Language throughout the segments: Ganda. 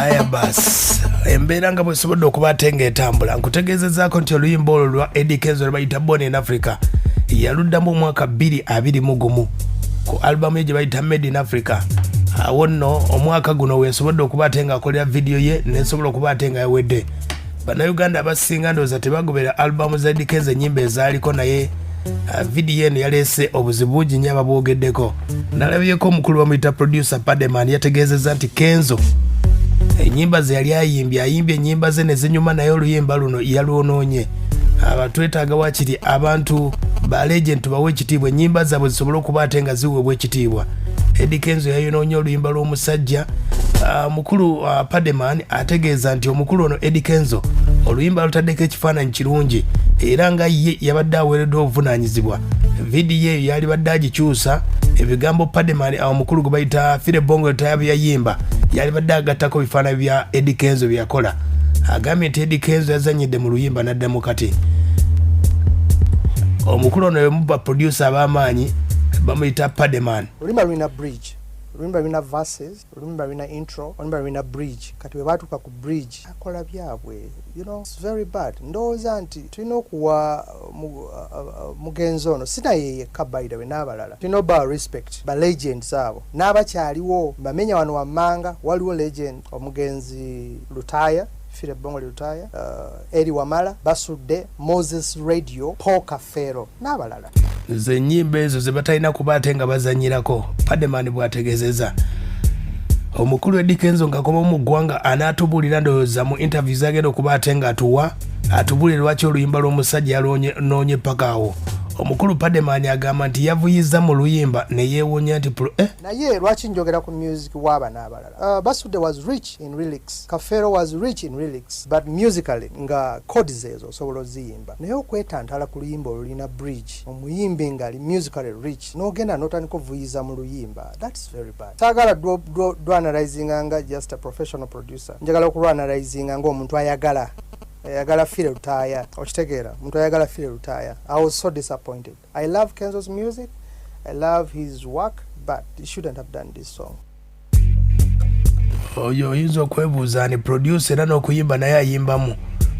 aya bas embeera nga bwesobodde okuba ate ng'etambula nkutegeezezaako nti oluyimba olwo lwa Eddy Kenzo lwe bayita Born in Africa yaluddamu omwaka 2021 ku albamu ye gye bayita Made in Africa. Awo nno omwaka guno weesobodde okuba ate ng'akolera vidiyo ye nesobola okuba ate nga yawedde. Bannayuganda abasinga ndowooza tebagobera albamu za Eddy Kenzo ennyimba ezaaliko naye vidiyo eno yaleese obuzibu bungi nnyo ababwogeddeko. Nalabyeko omukulu bamuyita producer Paddy Man yategeezezza nti Kenzo ennyimba ze yali ayimbye ennyimba ze ne zinyuma naye oluyimba luno yalwonoonye. Twetaaga wakiri abantu ba legend tubawe ekitiibwa ennyimba zaabwe zisobole okuba ate nga ziweebwa ekitiibwa. Eddy Kenzo yayonoonye oluyimba lw'omusajja. Mukulu Paddy Man ategeeza nti omukulu ono Eddy Kenzo oluyimba lutaddeko ekifaananyi kirungi era nga ye yabadde aweereddwa obuvunaanyizibwa. Vidiyo eyo yali badde agikyusa ebigambo Paddy Man omukulu gwe bayita Fire Bongo Tayab yayimba yali badde agattako bifaananyi bya Eddy Kenzo bye yakola. Agambye nti Eddy Kenzo yazanyidde mu luyimba n'addamu kati. Omukulu ono yemuba producer ab'amaanyi bamuyita Paddy Man. Oluyimba lulina bridge, oluyimba lulina verses, oluyimba lulina intro, oluyimba lulina bridge. Kati bwe baatuuka ku bridge akola byabwe, you know, it's very bad. Ndowooza nti tulina okuwa mugenzi ono si naye yekka by the way n'abalala tulina oba respect ba legends abo n'abakyaliwo bamenya wano wammanga waliwo legend omugenzi Lutaya Fire Bongo Lutaya, Eri Wamala, Basudde, Moses Radio, Paul Kafero n'abalala. Ze nnyimba ezo ze batalina kuba ate nga bazanyirako. Paddy Man bw'ategeezezza. Omukulu Eddy Kenzo ng'akoma mu ggwanga anaatubuulira ndowooza mu interviews agenda okuba ate nga atubuulire lwaki oluyimba lw'omusajja yalwonoonye paka awo. Omukulu Paddy Man agamba nti yavuyizza mu luyimba ne yeewuunya nti naye lwaki njogera ku music w'aba n'abalala. Basudde was rich in lyrics, Kafero was rich in lyrics, but musically nga chords ezo osobola oziyimba naye okwetantala ku luyimba olulina bridge omuyimbi ngali musically rich n'ogenda n'otandika ovuyiza mu luyimba, that's very bad. Saagala dwanalyzinga nga just a professional producer, njagala okulwanalyzinga ng'omuntu ayagala Fire Lutaya okitegeera muntu ayagala Fire Lutaya. I was so disappointed. I love Kenzo's music, I love his work, but he shouldn't have done this song. Oyo oyinza okwebuuza ni producer era n'okuyimba naye ayimbamu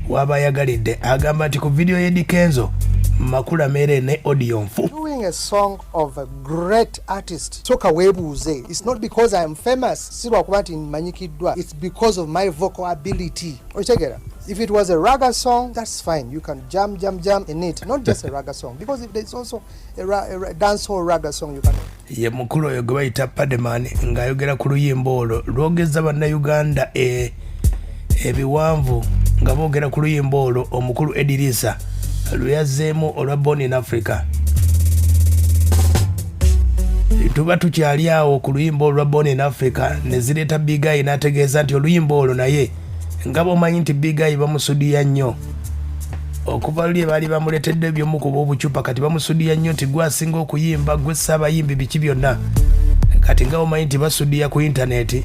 waba ayagalidde. Agamba nti ku video y'Eddy Kenzo makula mere ne audio nfu. Doing a song of a great artist soka webuuze. It's not because I am famous sirwa kuba nti manyikiddwa, it's because of my vocal ability. Okitegeera. If it was a raga song, that's fine. You can jam in it. Not just a raga song. Because if there's also a dancehall raga song, you can... Ye mukulu oyo gwe bayita Paddy Man ng'ayogera ku luyimba olwo lwogeza bannayuganda ebiwanvu nga boogera ku luyimba olwo omukulu Edirisa lwe yazzeemu olwa Born in Africa. Tuba tukyali awo ku luyimba olwa Born in Africa ne zireeta Big Eye n'ategeeza nti oluyimba olwo naye nga bomanyi nti Big Eye bamusudiya nnyo okuva luli baali bamuleetedde ebyomu kuba obucupa kati bamusudiya nnyo nti gwe asinga okuyimba gwe saabayimbi biki byonna kati nga bomanyi nti basudiya ku intaneti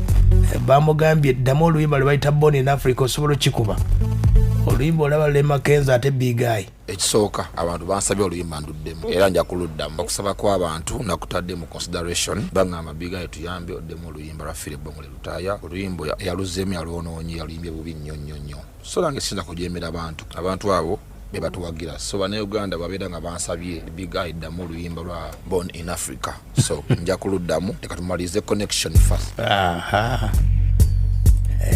bamugambye ddamu oluyimba lwe bayita Born in Africa osobola okikuba oluyimba olaba lulema Kenzo ate Big Eye. Ekisooka abantu bansabye oluyimba nduddemu era nja kuluddamu okusaba kw'abantu nakutadde mu consideration bangamba Big Eye tuyambe oddemu oluyimba lwa Fire Bongo Lutaya. Oluyimba yaluzeemu yalwonoonye yaluyimbye bubi nnyo so nange sinza kujeemera abantu abo be batuwagira so bannayuganda babeera nga bansabye Big Eye ddamu oluyimba lwa Born in Africa so nja kuluddamu leka tumalize connection first.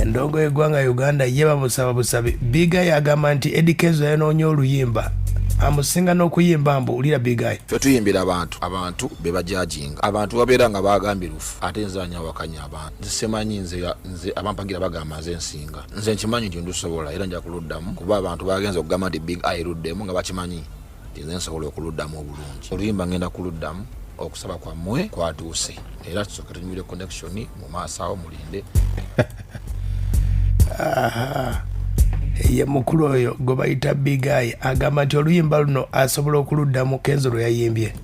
Endongo y'eggwanga Uganda ye bamusaba busabe. Big Eye agamba nti Eddy Kenzo yayonoonye oluyimba amusinga n'okuyimba mbuulira Big Eye. Ffe tuyimbira abantu be bajajinga abantu babeera nga bagambye lufu ate nze anyawakanya abantu nze simanyi nze abampagira bagamba nze nsinga nze nkimanyi nti ndusobola era nja kuluddamu kuba abantu bagenza okugamba nti Big Eye luddemu nga bakimanyi nti nze nsobola okuluddamu obulungi. Oluyimba ngenda kuluddamu okusaba kwammwe kwatuuse era tusooke tunyumire connection mu maaso awo mulinde. Ye mukulu oyo gwe bayita Big Eye agamba nti oluyimba luno asobola okuluddamu Kenzo lwe yayimbye.